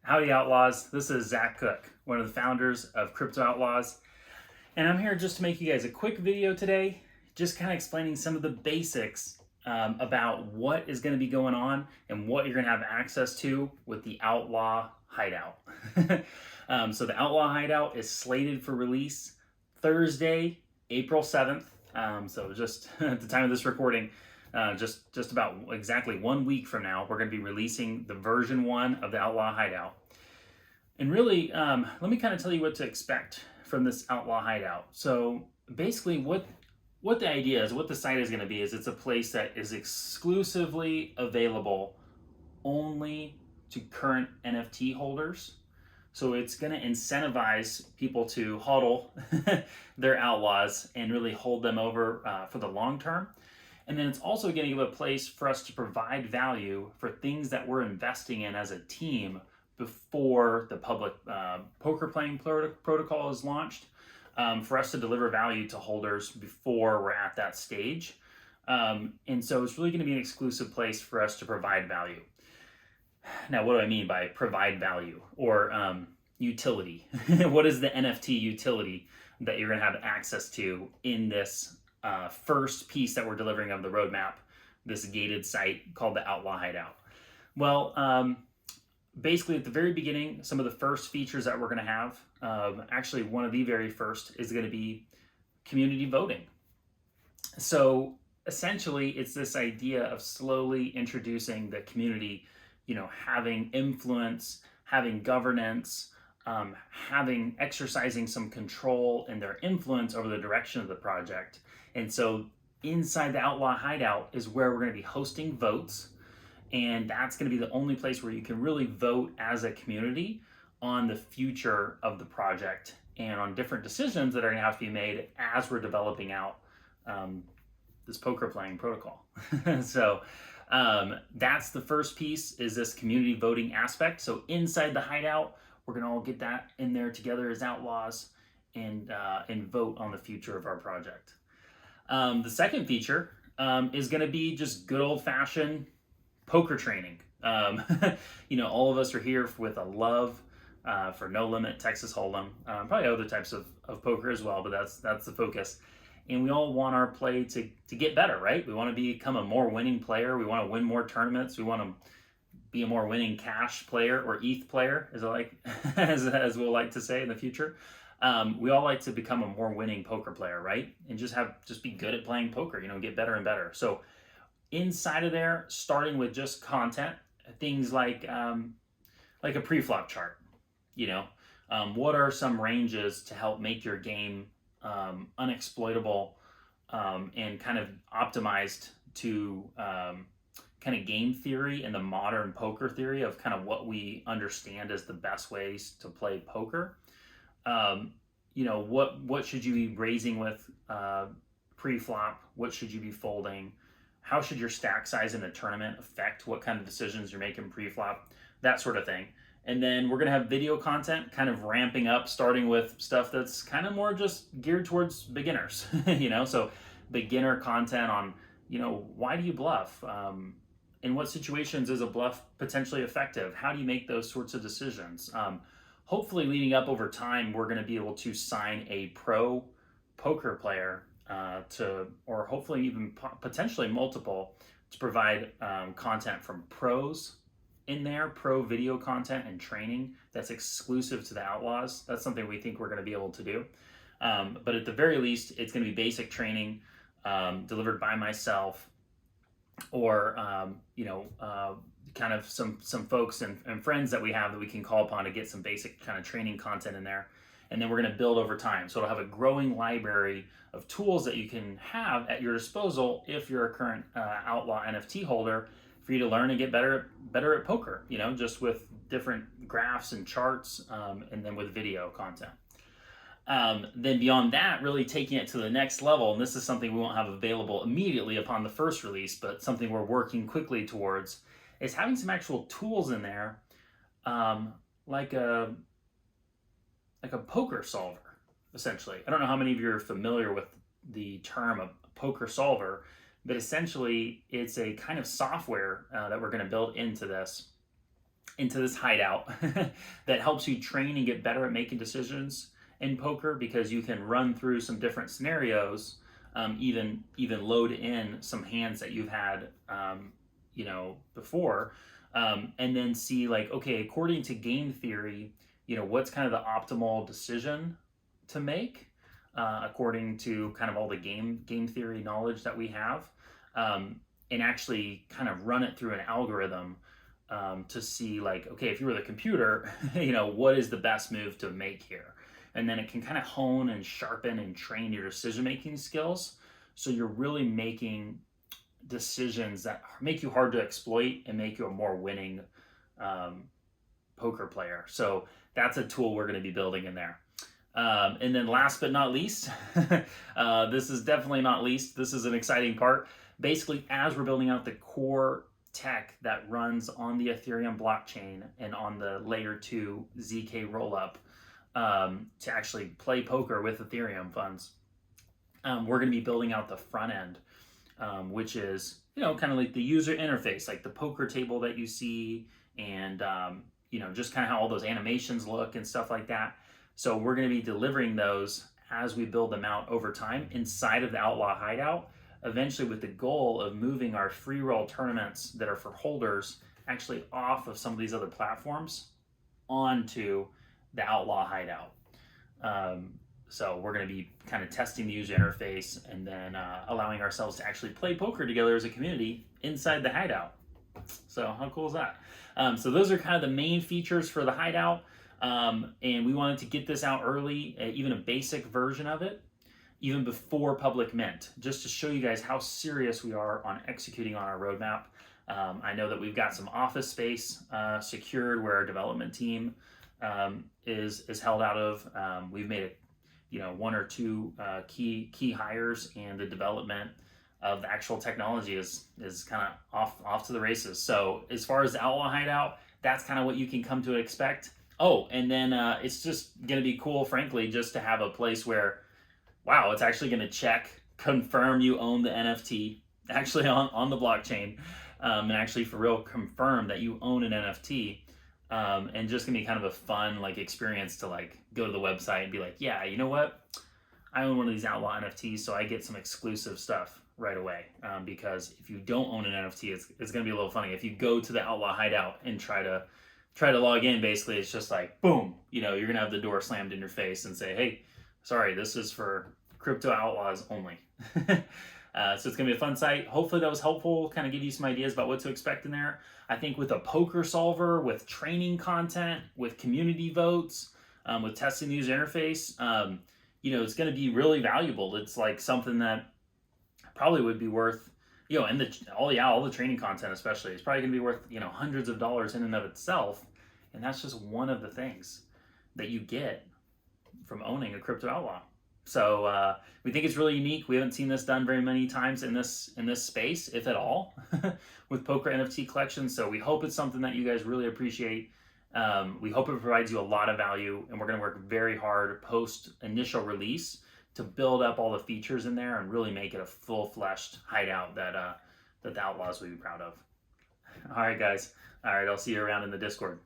Howdy Outlaws, this is Zach Cook, one of the founders of Crypto Outlaws, and I'm here just to make you guys a quick video today, just kind of explaining some of the basics about what is going to be going on and what you're going to have access to with the Outlaw Hideout. So the Outlaw Hideout is slated for release Thursday, April 7th, so just at the time of this recording, just about exactly 1 week from now, we're going to be releasing the version 1 of the Outlaw Hideout. And really, let me kind of tell you what to expect from this Outlaw Hideout. So basically what the idea is, what the site is going to be, is it's a place that is exclusively available only to current NFT holders. So it's going to incentivize people to hodl their outlaws and really hold them over for the long term. And then it's also going to give a place for us to provide value for things that we're investing in as a team before the public poker playing protocol is launched, for us to deliver value to holders before we're at that stage. And so it's really going to be an exclusive place for us to provide value. Now, what do I mean by provide value or utility? What is the NFT utility that you're going to have access to in this first piece that we're delivering of the roadmap, this gated site called the Outlaw Hideout? Well, basically at the very beginning, some of the first features that we're going to have, actually one of the very first, is going to be community voting. So essentially it's this idea of slowly introducing the community, having influence, having governance, exercising some control and their influence over the direction of the project. And so inside the Outlaw Hideout is where we're going to be hosting votes. And that's going to be the only place where you can really vote as a community on the future of the project and on different decisions that are going to have to be made as we're developing out this poker playing protocol. So that's the first piece, is this community voting aspect. So inside the Hideout, we're going to all get that in there together as outlaws and vote on the future of our project. The second feature is going to be just good old-fashioned poker training. All of us are here with a love for No Limit, Texas Hold'em, probably other types of poker as well, but that's the focus. And we all want our play to get better, right? We want to become a more winning player. We want to win more tournaments. We want to be a more winning cash player, or ETH player, as we'll like to say in the future. We all like to become a more winning poker player, right? And just be good at playing poker, get better and better. So inside of there, starting with just content, things like a pre-flop chart. What are some ranges to help make your game unexploitable and kind of optimized to kind of game theory and the modern poker theory of kind of what we understand as the best ways to play poker. What should you be raising with pre-flop? What should you be folding? How should your stack size in a tournament affect what kind of decisions you're making pre-flop? That sort of thing. And then we're going to have video content kind of ramping up, starting with stuff that's kind of more just geared towards beginners, so beginner content on, why do you bluff? In what situations is a bluff potentially effective? How do you make those sorts of decisions? Hopefully leading up over time, we're going to be able to sign a pro poker player or hopefully even potentially multiple, to provide content from pros in there, pro video content and training that's exclusive to the Outlaws. That's something we think we're going to be able to do. But at the very least, it's going to be basic training delivered by myself, or kind of some folks and friends that we have that we can call upon to get some basic kind of training content in there. And then we're going to build over time. So it'll have a growing library of tools that you can have at your disposal if you're a current Outlaw NFT holder, for you to learn and get better at poker, just with different graphs and charts, and then with video content. Then beyond that, really taking it to the next level, and this is something we won't have available immediately upon the first release, but something we're working quickly towards, is having some actual tools in there, like a poker solver, essentially. I don't know how many of you are familiar with the term of poker solver, but essentially it's a kind of software that we're going to build into this into this hideout that helps you train and get better at making decisions in poker, because you can run through some different scenarios, even load in some hands that you've had, before, and then see like, okay, according to game theory, what's kind of the optimal decision to make, according to kind of all the game theory knowledge that we have, and actually kind of run it through an algorithm, to see like, okay, if you were the computer, what is the best move to make here? And then it can kind of hone and sharpen and train your decision-making skills. So you're really making decisions that make you hard to exploit and make you a more winning poker player. So that's a tool we're going to be building in there. And then last but not least, this is definitely not least, this is an exciting part. Basically, as we're building out the core tech that runs on the Ethereum blockchain and on the layer 2 ZK rollup, to actually play poker with Ethereum funds, we're going to be building out the front end, which is, kind of like the user interface, like the poker table that you see, and, just kind of how all those animations look and stuff like that. So we're going to be delivering those as we build them out over time inside of the Outlaw Hideout, eventually with the goal of moving our free roll tournaments that are for holders actually off of some of these other platforms onto the Outlaw Hideout. So we're going to be kind of testing the user interface, and then allowing ourselves to actually play poker together as a community inside the Hideout. So how cool is that? So those are kind of the main features for the Hideout. And we wanted to get this out early, even a basic version of it, even before public mint, just to show you guys how serious we are on executing on our roadmap. I know that we've got some office space secured where our development team is held out of. We've made one or two key hires, and the development of the actual technology is kind of off to the races. So as far as the Outlaw Hideout, that's kind of what you can come to expect. Oh, and then it's just going to be cool, frankly, just to have a place where, wow, it's actually going to confirm you own the NFT actually on the blockchain, and actually for real confirm that you own an NFT, and just going to be kind of a fun experience to go to the website and be like, yeah, you know what? I own one of these Outlaw NFTs, so I get some exclusive stuff right away. Because if you don't own an NFT, it's going to be a little funny. If you go to the Outlaw Hideout and try to log in, basically it's just like, boom, you're going to have the door slammed in your face and say, hey, sorry, this is for Crypto Outlaws only. So it's going to be a fun site. Hopefully that was helpful, kind of give you some ideas about what to expect in there. I think with a poker solver, with training content, with community votes, with testing the user interface, it's going to be really valuable. It's like something that probably would be worth, and all the training content especially is probably going to be worth, hundreds of dollars in and of itself. And that's just one of the things that you get from owning a Crypto Outlaw. So we think it's really unique. We haven't seen this done very many times in this space, if at all, with poker NFT collections. So we hope it's something that you guys really appreciate. We hope it provides you a lot of value, and we're going to work very hard post initial release to build up all the features in there and really make it a full-fleshed hideout that the Outlaws will be proud of. All right, guys. All right, I'll see you around in the Discord.